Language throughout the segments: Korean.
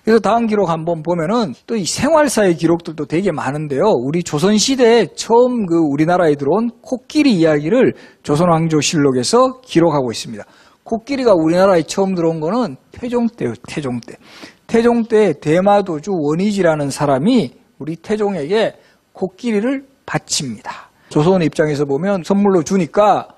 그래서 다음 기록 한번 보면은 또 이 생활사의 기록들도 되게 많은데요. 우리 조선시대에 처음 그 우리나라에 들어온 코끼리 이야기를 조선왕조실록에서 기록하고 있습니다. 코끼리가 우리나라에 처음 들어온 거는 태종 때요, 태종 때. 태종 때 대마도주 원희지라는 사람이 우리 태종에게 코끼리를 바칩니다. 조선 입장에서 보면 선물로 주니까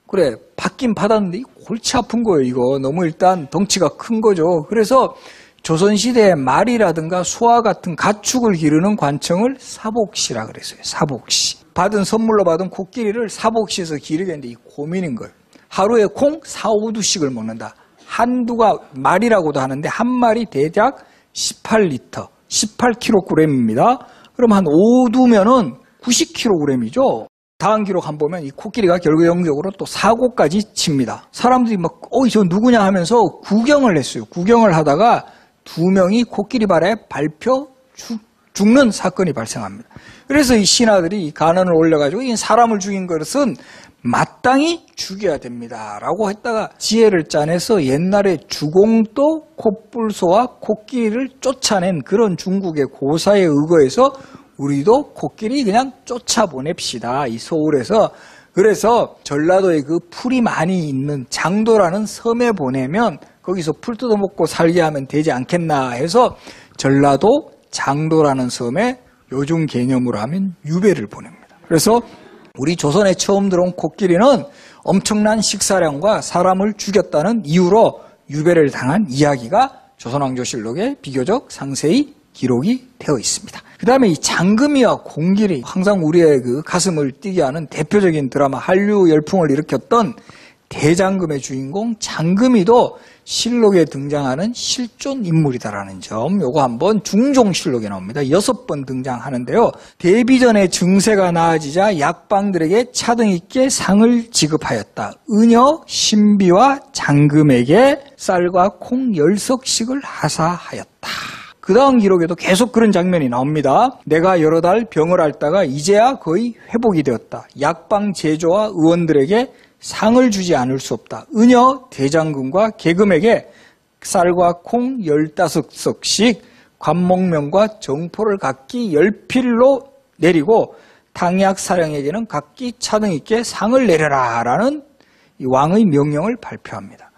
그래 받긴 받았는데 골치 아픈 거예요. 이거 너무 일단 덩치가 큰 거죠. 그래서 조선시대의 말이라든가 소와 같은 가축을 기르는 관청을 사복시라 그랬어요. 사복시. 받은 선물로 받은 코끼리를 사복시에서 기르겠는데 이 고민인 거예요. 하루에 콩 4-5두씩을 먹는다. 한두가 말이라고도 하는데 한 마리 대략 18리터, 18kg입니다. 그럼 한 5두면은 90kg이죠. 다음 기록 한번 보면 이 코끼리가 결과적으로 또 사고까지 칩니다. 사람들이 막, 저 누구냐 하면서 구경을 했어요. 구경을 하다가 2명이 코끼리 발에 밟혀 죽는 사건이 발생합니다. 그래서 이 신하들이 이 간언을 올려가지고 이 사람을 죽인 것은 마땅히 죽여야 됩니다. 라고 했다가 지혜를 짜내서 옛날에 주공도 콧불소와 코끼리를 쫓아낸 그런 중국의 고사에 의거해서 우리도 코끼리 그냥 쫓아보냅시다. 이 서울에서. 그래서 전라도에 그 풀이 많이 있는 장도라는 섬에 보내면 거기서 풀 뜯어먹고 살게 하면 되지 않겠나 해서 전라도 장도라는 섬에 요즘 개념으로 하면 유배를 보냅니다. 그래서 우리 조선에 처음 들어온 코끼리는 엄청난 식사량과 사람을 죽였다는 이유로 유배를 당한 이야기가 조선왕조실록에 비교적 상세히 기록이 되어 있습니다. 그 다음에 이 장금이와 공길이 항상 우리의 그 가슴을 뛰게 하는 대표적인 드라마 한류 열풍을 일으켰던 대장금의 주인공 장금이도 실록에 등장하는 실존 인물이다라는 점, 요거 한번 중종실록에 나옵니다. 6번 등장하는데요. 데뷔전에 증세가 나아지자 약방들에게 차등 있게 상을 지급하였다. 은여, 신비와 장금에게 쌀과 콩 10석씩을 하사하였다. 그 다음 기록에도 계속 그런 장면이 나옵니다. 내가 여러 달 병을 앓다가 이제야 거의 회복이 되었다. 약방 제조와 의원들에게 상을 주지 않을 수 없다. 은여 대장금과 계금에게 쌀과 콩 15석씩 관목명과 정포를 각기 10필로 내리고 당약 사령에게는 각기 차등 있게 상을 내려라 라는 이 왕의 명령을 발표합니다.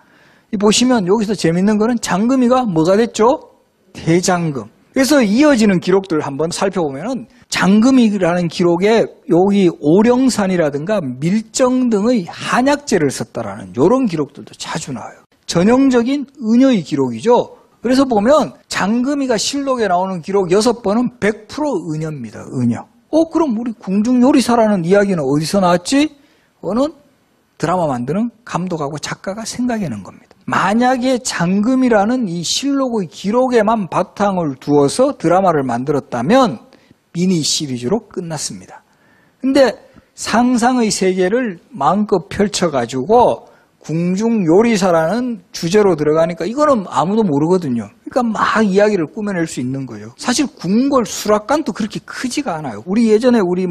보시면 여기서 재밌는 거는 장금이가 뭐가 됐죠? 대장금. 그래서 이어지는 기록들 한번 살펴보면은 장금이라는 기록에 여기 오령산이라든가 밀정 등의 한약재를 썼다라는 이런 기록들도 자주 나와요. 전형적인 은여의 기록이죠. 그래서 보면 장금이가 실록에 나오는 기록 6번은 100% 은여입니다. 은여. 그럼 우리 궁중요리사라는 이야기는 어디서 나왔지? 그거는 드라마 만드는 감독하고 작가가 생각해낸 겁니다. 만약에 장금이라는 이 실록의 기록에만 바탕을 두어서 드라마를 만들었다면 미니 시리즈로 끝났습니다. 근데 상상의 세계를 마음껏 펼쳐가지고 궁중요리사라는 주제로 들어가니까 이거는 아무도 모르거든요. 그러니까 막 이야기를 꾸며낼 수 있는 거예요. 사실 궁궐 수락관도 그렇게 크지가 않아요. 우리 예전에 우리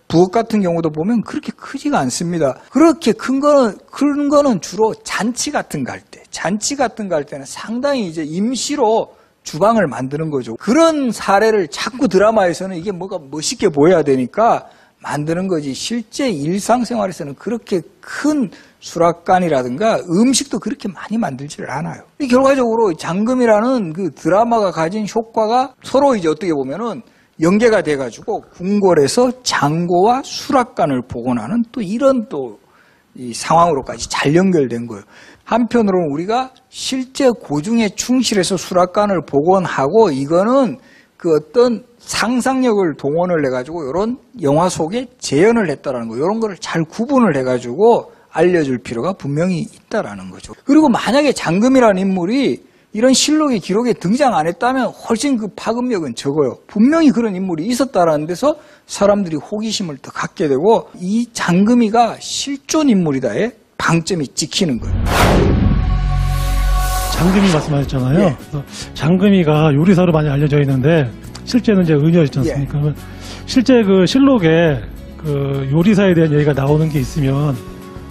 부엌 같은 경우도 보면 그렇게 크지가 않습니다. 그렇게 큰 거는 주로 잔치 같은 거 할 때. 잔치 같은 거 할 때는 상당히 이제 임시로 주방을 만드는 거죠. 그런 사례를 자꾸 드라마에서는 이게 뭐가 멋있게 보여야 되니까 만드는 거지. 실제 일상생활에서는 그렇게 큰 수락관이라든가 음식도 그렇게 많이 만들지를 않아요. 결과적으로 장금이라는 그 드라마가 가진 효과가 서로 이제 어떻게 보면은 연계가 돼가지고 궁궐에서 장고와 수락관을 복원하는 또 이런 이 상황으로까지 잘 연결된 거예요. 한편으로는 우리가 실제 고중에 충실해서 수락관을 복원하고 이거는 그 어떤 상상력을 동원을 해가지고 이런 영화 속에 재현을 했다라는 거, 이런 거를 잘 구분을 해가지고 알려줄 필요가 분명히 있다라는 거죠. 그리고 만약에 장금이라는 인물이 이런 실록의 기록에 등장 안 했다면 훨씬 그 파급력은 적어요. 분명히 그런 인물이 있었다라는 데서 사람들이 호기심을 더 갖게 되고 이 장금이가 실존 인물이다의 방점이 찍히는 거예요. 장금이 말씀하셨잖아요. 예. 그래서 장금이가 요리사로 많이 알려져 있는데 실제는 이제 은여였지 않습니까? 예. 실제 그 실록에 그 요리사에 대한 얘기가 나오는 게 있으면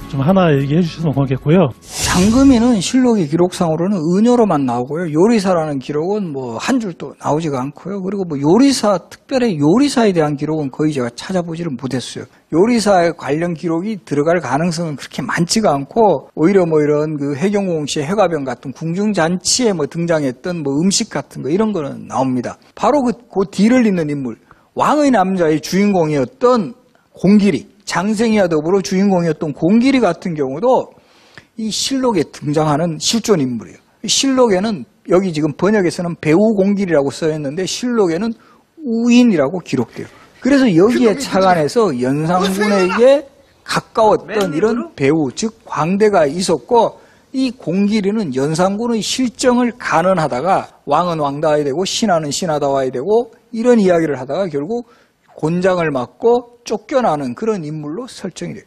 좀 하나 얘기해 주셨으면 고맙겠고요. 장금이는 실록의 기록상으로는 은여로만 나오고요. 요리사라는 기록은 뭐 한 줄도 나오지가 않고요. 그리고 뭐 요리사, 특별히 요리사에 대한 기록은 거의 제가 찾아보지를 못했어요. 요리사에 관련 기록이 들어갈 가능성은 그렇게 많지가 않고, 오히려 뭐 이런 그 해경공시의 해가병 같은 궁중잔치에 뭐 등장했던 뭐 음식 같은 거 이런 거는 나옵니다. 바로 그 뒤를 잇는 인물, 왕의 남자의 주인공이었던 공길이, 장생이와 더불어 주인공이었던 공길이 같은 경우도 이 실록에 등장하는 실존 인물이에요. 실록에는 여기 지금 번역에서는 배우 공길이라고 써있는데 실록에는 우인이라고 기록돼요. 그래서 여기에 착안해서 연산군에게 가까웠던 이런 배우, 즉 광대가 있었고, 이 공길이는 연산군의 실정을 간언하다가 왕은 왕다워야 되고 신하는 신하다워야 되고 이런 이야기를 하다가 결국 곤장을 맞고 쫓겨나는 그런 인물로 설정이 돼요.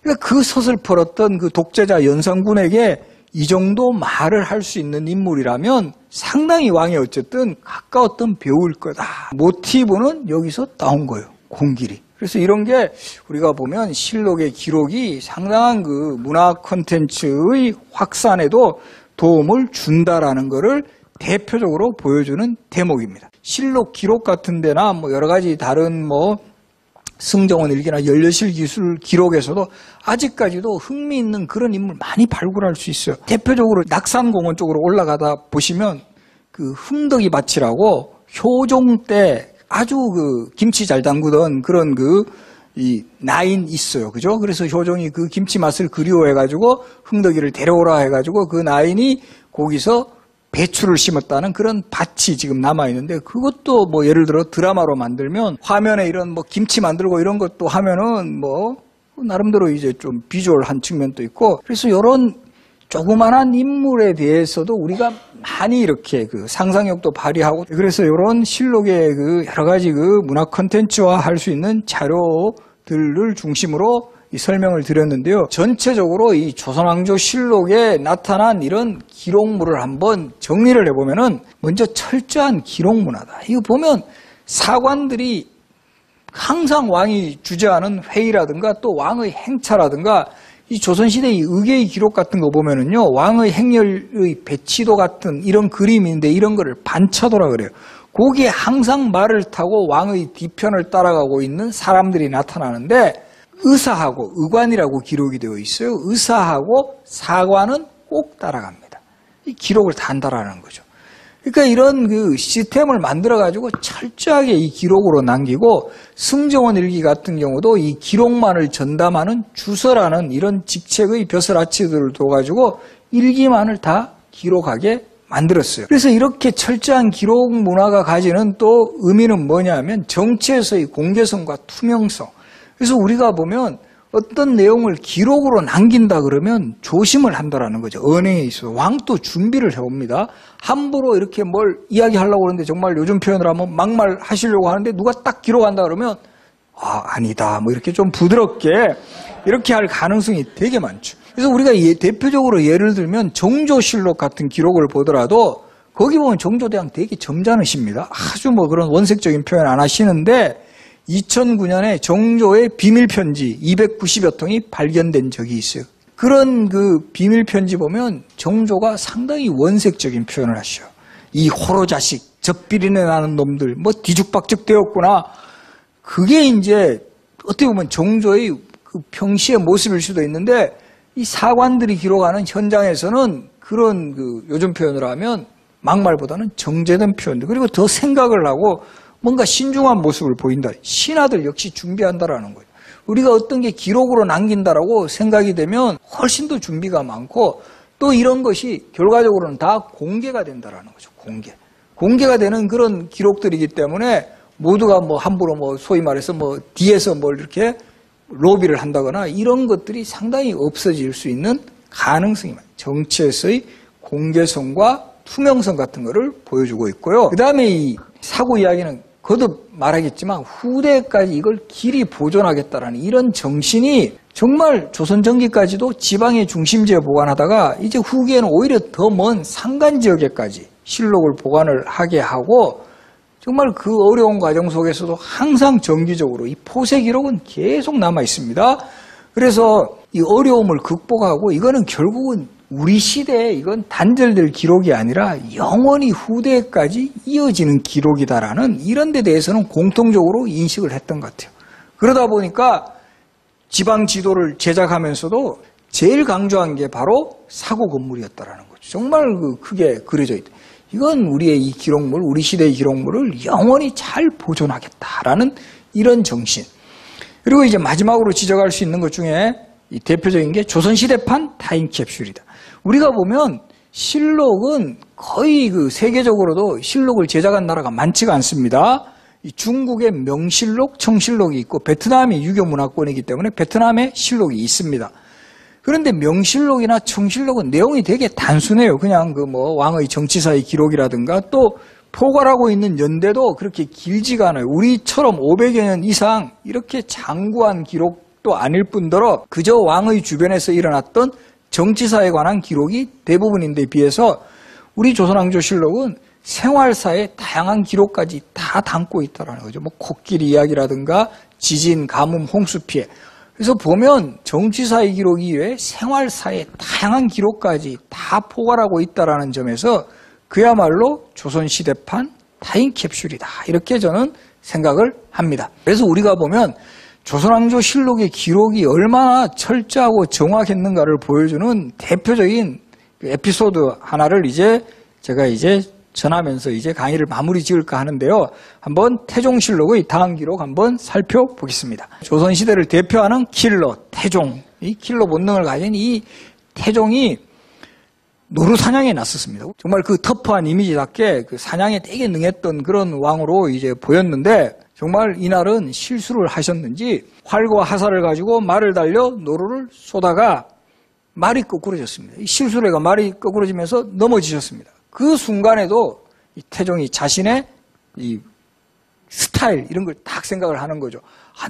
그러니까 그 솥을 풀었던 그 독재자 연산군에게 이 정도 말을 할 수 있는 인물이라면 상당히 왕에 어쨌든 가까웠던 배우일 거다. 모티브는 여기서 나온 거예요. 공길이. 그래서 이런 게 우리가 보면 실록의 기록이 상당한 그 문화 콘텐츠의 확산에도 도움을 준다라는 것을 대표적으로 보여주는 대목입니다. 실록 기록 같은 데나 뭐 여러 가지 다른 뭐 승정원 일기나 연려실 기술 기록에서도 아직까지도 흥미있는 그런 인물 많이 발굴할 수 있어요. 대표적으로 낙산공원 쪽으로 올라가다 보시면 그 흥덕이 밭이라고 효종 때 아주 그 김치 잘 담그던 그런 이 나인 있어요. 그죠? 그래서 효종이 그 김치 맛을 그리워해가지고 흥덕이를 데려오라 해가지고 그 나인이 거기서 배추를 심었다는 그런 밭이 지금 남아있는데, 그것도 뭐 예를 들어 드라마로 만들면 화면에 이런 뭐 김치 만들고 이런 것도 하면은 뭐 나름대로 이제 좀 비주얼한 측면도 있고, 그래서 이런 조그만한 인물에 대해서도 우리가 많이 이렇게 그 상상력도 발휘하고, 그래서 이런 실록의 그 여러 가지 그 문화 콘텐츠화 할 수 있는 자료들을 중심으로 이 설명을 드렸는데요. 전체적으로 이 조선왕조실록에 나타난 이런 기록물을 한번 정리를 해보면은 먼저 철저한 기록문화다. 이거 보면 사관들이 항상 왕이 주재하는 회의라든가 또 왕의 행차라든가 이 조선시대의 의계의 기록 같은 거 보면은요, 왕의 행렬의 배치도 같은 이런 그림인데 이런 거를 반차도라 그래요. 거기에 항상 말을 타고 왕의 뒤편을 따라가고 있는 사람들이 나타나는데, 의사하고 의관이라고 기록이 되어 있어요. 의사하고 사관은 꼭 따라갑니다. 이 기록을 다 한다라는 거죠. 그러니까 이런 그 시스템을 만들어가지고 철저하게 이 기록으로 남기고, 승정원 일기 같은 경우도 이 기록만을 전담하는 주서라는 이런 직책의 벼슬아치들을 둬가지고 일기만을 다 기록하게 만들었어요. 그래서 이렇게 철저한 기록 문화가 가지는 또 의미는 뭐냐면 정치에서의 공개성과 투명성. 그래서 우리가 보면 어떤 내용을 기록으로 남긴다 그러면 조심을 한다라는 거죠. 언행에 있어서. 왕도 준비를 해옵니다. 함부로 이렇게 뭘 이야기하려고 그러는데 정말 요즘 표현을 하면 막말하시려고 하는데 누가 딱 기록한다 그러면 아니다. 뭐 이렇게 좀 부드럽게 이렇게 할 가능성이 되게 많죠. 그래서 우리가 대표적으로 예를 들면 정조실록 같은 기록을 보더라도 거기 보면 정조대왕 되게 점잖으십니다. 아주 뭐 그런 원색적인 표현 안 하시는데 2009년에 정조의 비밀편지 290여 통이 발견된 적이 있어요. 그런 그 비밀편지 보면 정조가 상당히 원색적인 표현을 하셔. 이 호로자식, 젖비린내 나는 놈들, 뭐 뒤죽박죽 되었구나. 그게 이제 어떻게 보면 정조의 그 평시의 모습일 수도 있는데, 이 사관들이 기록하는 현장에서는 그런 그 요즘 표현을 하면 막말보다는 정제된 표현들, 그리고 더 생각을 하고 뭔가 신중한 모습을 보인다. 신하들 역시 준비한다라는 거예요. 우리가 어떤 게 기록으로 남긴다라고 생각이 되면 훨씬 더 준비가 많고, 또 이런 것이 결과적으로는 다 공개가 된다라는 거죠. 공개가 되는 그런 기록들이기 때문에 모두가 뭐 함부로 뭐 소위 말해서 뭐 뒤에서 뭘 이렇게 로비를 한다거나 이런 것들이 상당히 없어질 수 있는 가능성이 많아요. 정치에서의 공개성과 투명성 같은 거를 보여주고 있고요. 그 다음에 이 사고 이야기는 거듭 말하겠지만 후대까지 이걸 길이 보존하겠다라는 이런 정신이 정말 조선 전기까지도 지방의 중심지에 보관하다가 이제 후기에는 오히려 더 먼 산간 지역에까지 실록을 보관을 하게 하고, 정말 그 어려운 과정 속에서도 항상 정기적으로 이 포세 기록은 계속 남아 있습니다. 그래서 이 어려움을 극복하고 이거는 결국은 우리 시대에 이건 단절될 기록이 아니라 영원히 후대까지 이어지는 기록이다라는 이런 데 대해서는 공통적으로 인식을 했던 것 같아요. 그러다 보니까 지방 지도를 제작하면서도 제일 강조한 게 바로 사고 건물이었다라는 거죠. 정말 크게 그려져 있다. 이건 우리의 이 기록물, 우리 시대의 기록물을 영원히 잘 보존하겠다라는 이런 정신. 그리고 이제 마지막으로 지적할 수 있는 것 중에 이 대표적인 게 조선시대판 타임캡슐이다. 우리가 보면 실록은 거의 세계적으로도 실록을 제작한 나라가 많지가 않습니다. 이 중국의 명실록, 청실록이 있고 베트남이 유교 문화권이기 때문에 베트남에 실록이 있습니다. 그런데 명실록이나 청실록은 내용이 되게 단순해요. 그냥 왕의 정치사의 기록이라든가 또 포괄하고 있는 연대도 그렇게 길지가 않아요. 우리처럼 500여 년 이상 이렇게 장구한 기록도 아닐 뿐더러 그저 왕의 주변에서 일어났던 정치사에 관한 기록이 대부분인데 비해서 우리 조선왕조실록은 생활사의 다양한 기록까지 다 담고 있다는 거죠. 코끼리 이야기라든가 지진, 가뭄, 홍수 피해. 그래서 보면 정치사의 기록 이외에 생활사의 다양한 기록까지 다 포괄하고 있다는 점에서 그야말로 조선시대판 타임캡슐이다. 이렇게 저는 생각을 합니다. 그래서 우리가 보면 조선왕조실록의 기록이 얼마나 철저하고 정확했는가를 보여주는 대표적인 에피소드 하나를 제가 전하면서 강의를 마무리 지을까 하는데요. 한번 태종실록의 다음 기록 한번 살펴보겠습니다. 조선시대를 대표하는 킬러, 태종. 이 킬러 본능을 가진 이 태종이 노루사냥에 나섰습니다. 정말 터프한 이미지답게 사냥에 되게 능했던 그런 왕으로 보였는데 정말 이날은 실수를 하셨는지 활과 화살을 가지고 말을 달려 노루를 쏘다가 말이 거꾸러졌습니다. 이 실수를 해가 말이 거꾸러지면서 넘어지셨습니다. 그 순간에도 이 태종이 자신의 이 스타일 이런 걸 딱 생각을 하는 거죠.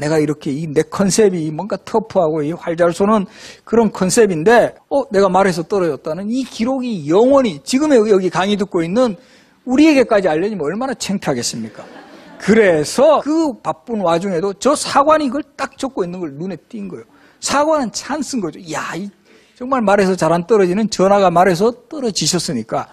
내가 이렇게 내 컨셉이 뭔가 터프하고 이 활 잘 쏘는 그런 컨셉인데 내가 말해서 떨어졌다는 이 기록이 영원히 지금 여기 강의 듣고 있는 우리에게까지 알려지면 얼마나 창피하겠습니까? 그래서 그 바쁜 와중에도 저 사관이 이걸 딱 적고 있는 걸 눈에 띈 거예요. 사관은 찬스인 거죠. 정말 말해서 잘 안 떨어지는 전하가 말해서 떨어지셨으니까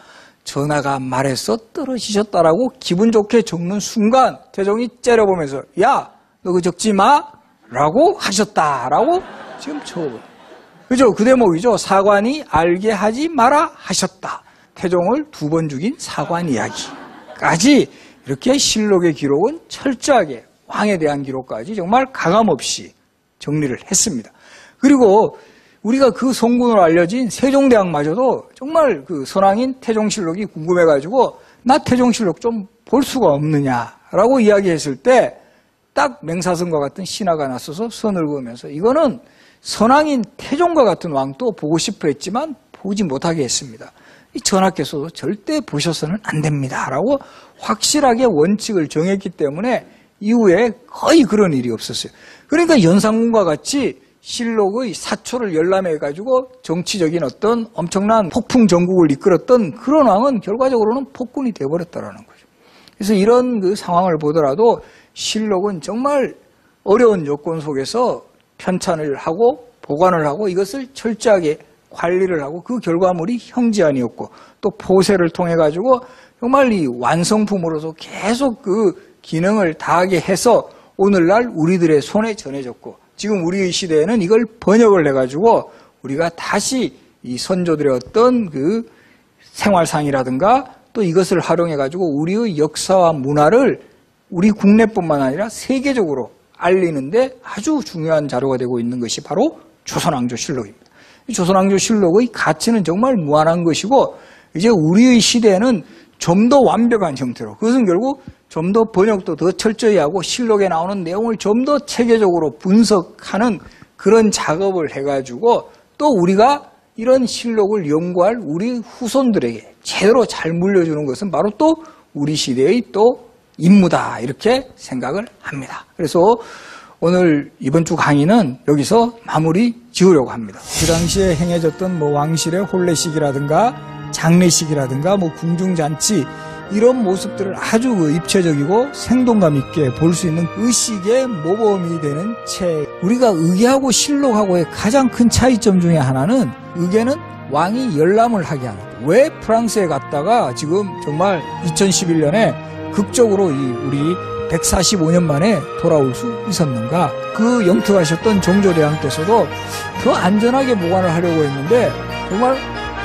전하가 말해서 떨어지셨다라고 기분 좋게 적는 순간 태종이 째려보면서 너 그거 적지 마 라고 하셨다라고 지금 적어요. 그죠? 그 대목이죠. 사관이 알게 하지 마라 하셨다. 태종을 2번 죽인 사관 이야기까지 이렇게 실록의 기록은 철저하게 왕에 대한 기록까지 정말 가감없이 정리를 했습니다. 그리고 우리가 그 성군으로 알려진 세종대왕마저도 정말 선왕인 태종실록이 궁금해가지고 나 태종실록 좀 볼 수가 없느냐라고 이야기했을 때 딱 맹사선과 같은 신하가 나서서 선을 그으면서 이거는 선왕인 태종과 같은 왕도 보고 싶어 했지만 보지 못하게 했습니다. 이 전하께서도 절대 보셔서는 안 됩니다라고 확실하게 원칙을 정했기 때문에 이후에 거의 그런 일이 없었어요. 그러니까 연산군과 같이 실록의 사초를 열람해가지고 정치적인 어떤 엄청난 폭풍 전국을 이끌었던 그런 왕은 결과적으로는 폭군이 되어버렸다는 거죠. 그래서 이런 상황을 보더라도 실록은 정말 어려운 요건 속에서 편찬을 하고 보관을 하고 이것을 철저하게 관리를 하고 그 결과물이 형제안이었고 또 포세를 통해 가지고 정말 이 완성품으로서 계속 기능을 다하게 해서 오늘날 우리들의 손에 전해졌고 지금 우리의 시대에는 이걸 번역을 해가지고 우리가 다시 이 선조들의 어떤 생활상이라든가 또 이것을 활용해가지고 우리의 역사와 문화를 우리 국내뿐만 아니라 세계적으로 알리는데 아주 중요한 자료가 되고 있는 것이 바로 조선왕조실록입니다. 이 조선왕조실록의 가치는 정말 무한한 것이고 이제 우리의 시대에는 좀 더 완벽한 형태로 그것은 결국 좀 더 번역도 더 철저히 하고 실록에 나오는 내용을 좀 더 체계적으로 분석하는 그런 작업을 해가지고 또 우리가 이런 실록을 연구할 우리 후손들에게 제대로 잘 물려주는 것은 바로 또 우리 시대의 또 임무다 이렇게 생각을 합니다. 그래서 오늘 이번 주 강의는 여기서 마무리 지으려고 합니다. 그 당시에 행해졌던 왕실의 혼례식이라든가 장례식이라든가 궁중잔치 이런 모습들을 아주 입체적이고 생동감 있게 볼 수 있는 의식의 모범이 되는 책. 우리가 의계하고 실록하고의 가장 큰 차이점 중에 하나는 의계는 왕이 열람을 하게 하는 거예요. 왜 프랑스에 갔다가 지금 정말 2011년에 극적으로 우리 145년 만에 돌아올 수 있었는가? 그 영특하셨던 정조대왕께서도 더 안전하게 보관을 하려고 했는데 정말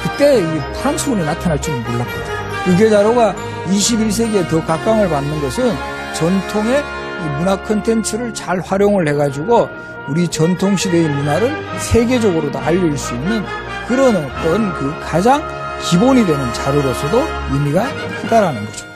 그때 이 프랑스군이 나타날 줄은 몰랐거든요. 의계자료가 21세기에 더 각광을 받는 것은 전통의 이 문화 콘텐츠를 잘 활용을 해가지고 우리 전통시대의 문화를 세계적으로도 알릴 수 있는 그런 어떤 그 가장 기본이 되는 자료로서도 의미가 크다라는 거죠.